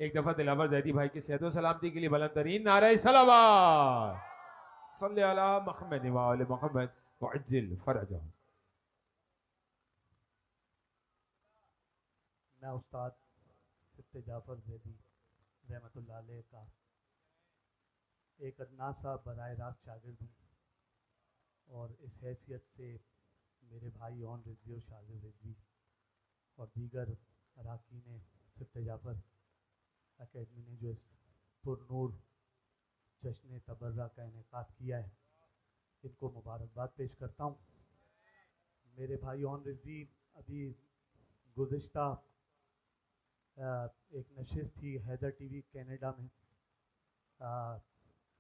एक दफा दिलावर जैदी भाई की सेहत सलामती के लिए बुलंद तरीन नारे सलावत सल्ले अला मुहम्मद व आले मुहम्मद वअज्जिल फरजहु। मैं उस्ताद सिफ्ते जाफर ज़ैदी रहमतुल्लाह अलैह का एक अदना सा बराह रास्त शागिर्द हूँ और इस हैसियत से मेरे भाई ओन रिजवी और शागिर रिजवी और दीगर अरकान सिफ्ते जाफर अकेडमी ने जो इस पुरनूर जश्न तबर्रा का इनेकाद किया है, इनको मुबारकबाद पेश करता हूँ। मेरे भाई ओन रिजवी अभी गुज़िश्ता एक नशिस्त थी हैदर टीवी कनाडा में,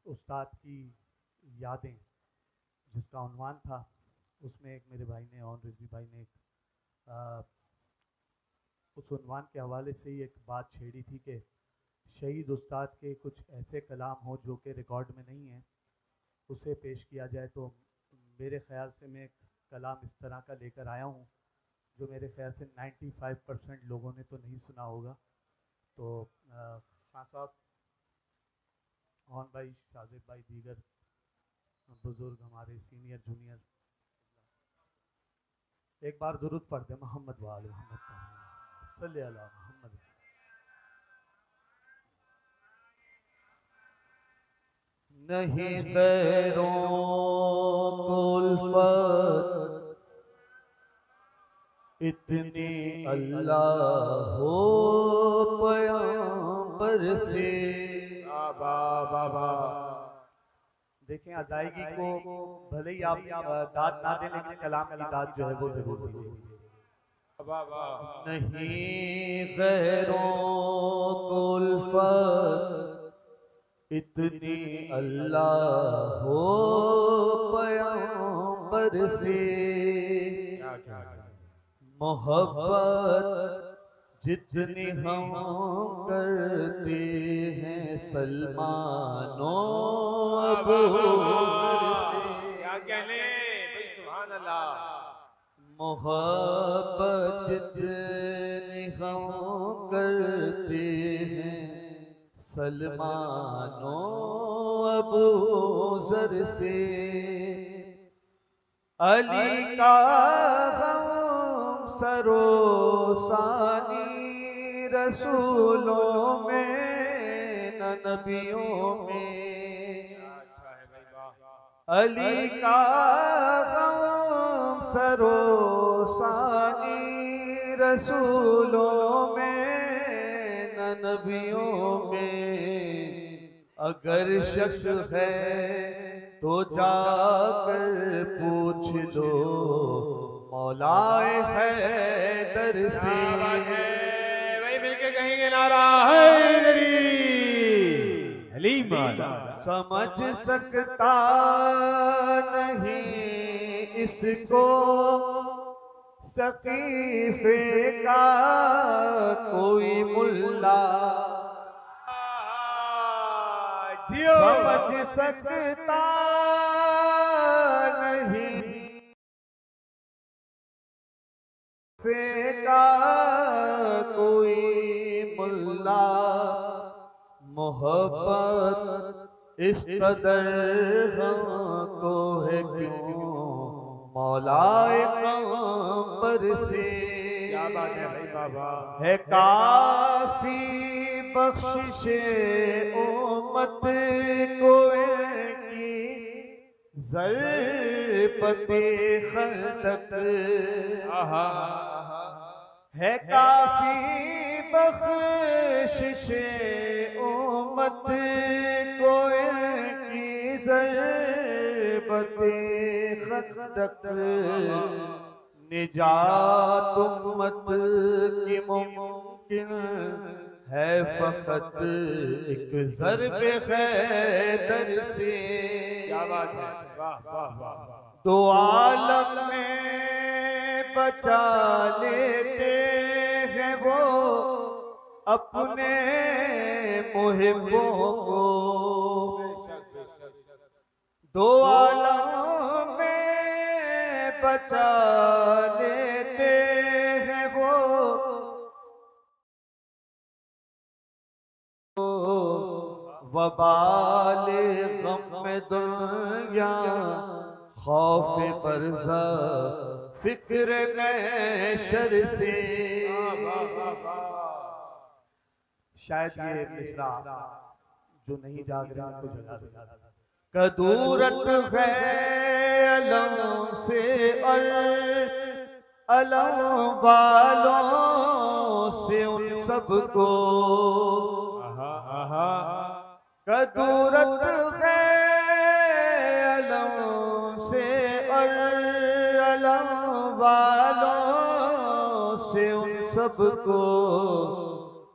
उस्ताद की यादें जिसका उन्वान था, उसमें एक मेरे भाई ने ओन रिजवी भाई ने उस उन्वान के हवाले से ही एक बात छेड़ी थी कि शहीद उस्ताद के कुछ ऐसे कलाम हो जो कि रिकॉर्ड में नहीं है, उसे पेश किया जाए। तो मेरे ख़्याल से मैं एक कलाम इस तरह का लेकर आया हूँ जो मेरे ख्याल से 95% लोगों ने तो नहीं सुना होगा। तो खान साहब, ओन भाई, शाजिद भाई, दीगर बुज़ुर्ग हमारे सीनियर जूनियर, एक बार दुरूद पढ़ दे मोहम्मद वाले मोहम्मद सल्ले अला मोहम्मद। नहीं गैरों को उल्फत इतनी अल्लाह हो पैगंबर से। देखें, अदायगी को भले ही आप दाद ना दें, लेकिन कलाम की दाद जो है वो जरूर दीजिए। नहीं गैरों को उल्फत इतनी अल्लाह हो पैगंबर से। मोहब्बत जितनी हम करते हैं सलमानो अबू मोहब्बत जितनी हम करते हैं सलमानो अबू ज़र से। अली का सरोसानी रसूलों में न नबियों में। अली का सरोसानी रसूलों में न नबियों में। अगर शक है तो जाकर पूछ दो मौलाए हैदर से। वही मिलके कहेंगे नारा हैदरी अली मौला। समझ सकता नहीं इसको सकीफे का कोई मुल्ला। समझ सकता नहीं फेंका कोई मुल्ला। मोहब्बत इस कदर हमको है क्यों मौलाए क़म्बर से। क्या बात है भाई बाबा। है काफी बख्शिशे उम्मत को की ज़रपते खंदक। है काफी बख्शिशे उम्मत को की ज़रपते खंदक। निजात उम्मत की मुमकिन है फ़कत एक ज़रबे हैदर से। क्या बात है, वाह वाह वाह। दो आलम में बचा लेते हैं वो अपने मुहिब्बों को। दो आलम में बचा लेते हैं वो वबाल गम दुनिया खौफ बरज़ा फिक्र महशर से। शायद ये मिसरा जो नहीं जाग रहे उनको जगा देगा। कदूरत है अलम से और अलम वालों से उन सबको। कदूरत है अलम से और अलम वालों से उन सबको।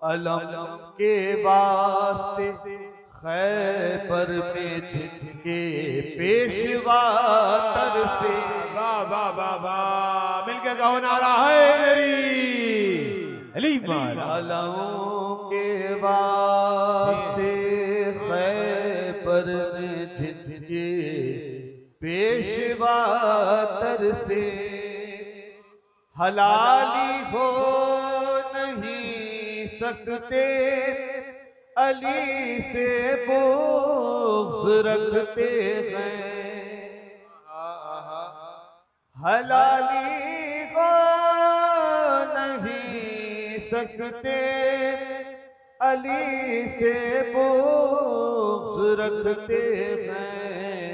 अलम के वास्ते खैबर में झुके पेशवा तर से। वाह वाह वाह वाह, मिलके कहो नारा है मेरी अली माला। अलमों के वास्ते खैबर में झुके पेशवा तर से। हलाली हो नहीं सकते अली से बुग़्ज़ रखते हैं। हलाली को नहीं सकते अली से बुग़्ज़ रखते हैं।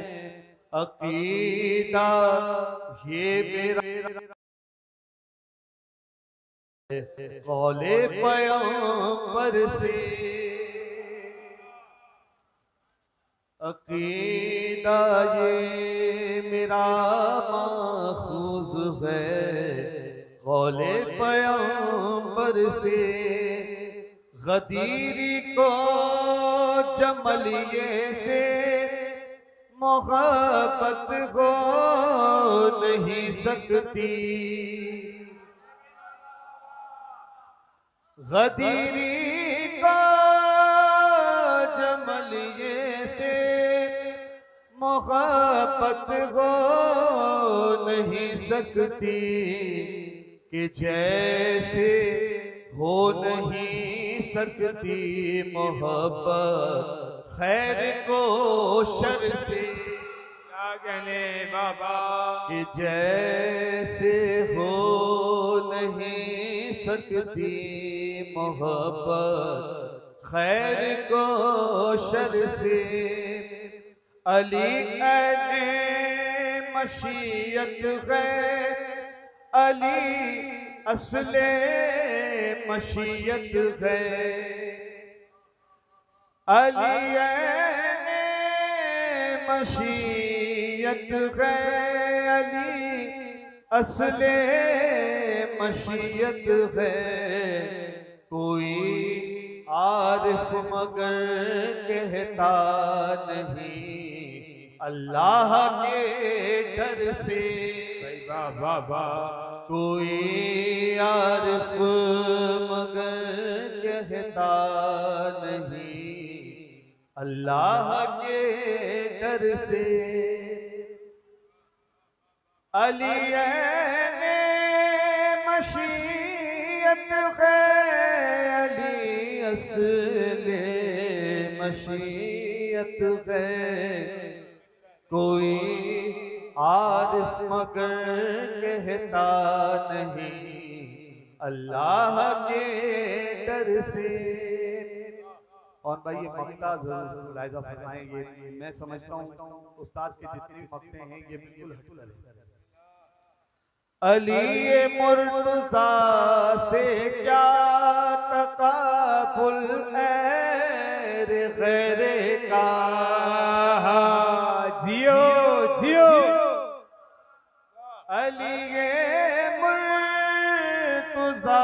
अक़ीदा ये मेरा कौले पैगंबर से। अक़ीदा ये मेरा माखूज़ है कौले पैगंबर से। गदीरी को जमलिए से मोहब्बत हो नहीं सकती। गदीरी को जमलिए से मोहब्बत हो नहीं सकती। कि जैसे हो नहीं सकती मोहब्बत खैर को शर से। क्या कहने बाबा। कि जैसे हो नहीं सकती मोहब्बत खैर को शर से। अली ऐने मशीयत है अली असले मशीयत है। अली ऐने मशीयत है अली असले मशीयत है। कोई आरिफ मगर कहता नहीं अल्लाह के डर से। वाह वाह वाह। कोई आरिफ मगर कहता नहीं अल्लाह के डर से। अली ऐने मशीयत है अली असले मशीयत है। कोई आरिफ मगर कहता नहीं अल्लाह के डर से। और भाई ये मक्ता जरूर मुलाहिजा फरमाएंगे। मैं समझता हूँ उस्ताद के जितने भी मक्ते हैं ये बिल्कुल हटू लगे। अली मुर्तज़ा से क्या तकाबुल ऐ गैरे का। जियो जियो। अली मुर्तज़ा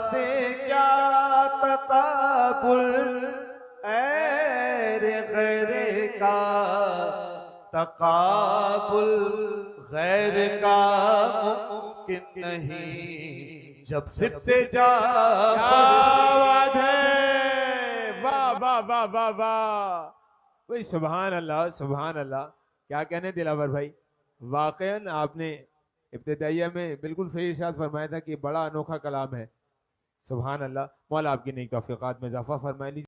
से क्या तकाबुल ऐ गैरे का। तकाबुल गैर का मुमकिन नहीं जब सिबते जा। बात है। वाह वाह वाह वाह वाह। भाई सुभान अल्लाह सुभान अल्लाह। क्या कहने दिलावर भाई। वाकईन आपने इब्तिदाइया में बिल्कुल सही इरशाद फरमाया था कि बड़ा अनोखा कलाम है। सुभान अल्लाह। मौला आपकी नेक तौफीकात में इजाफा फरमाए।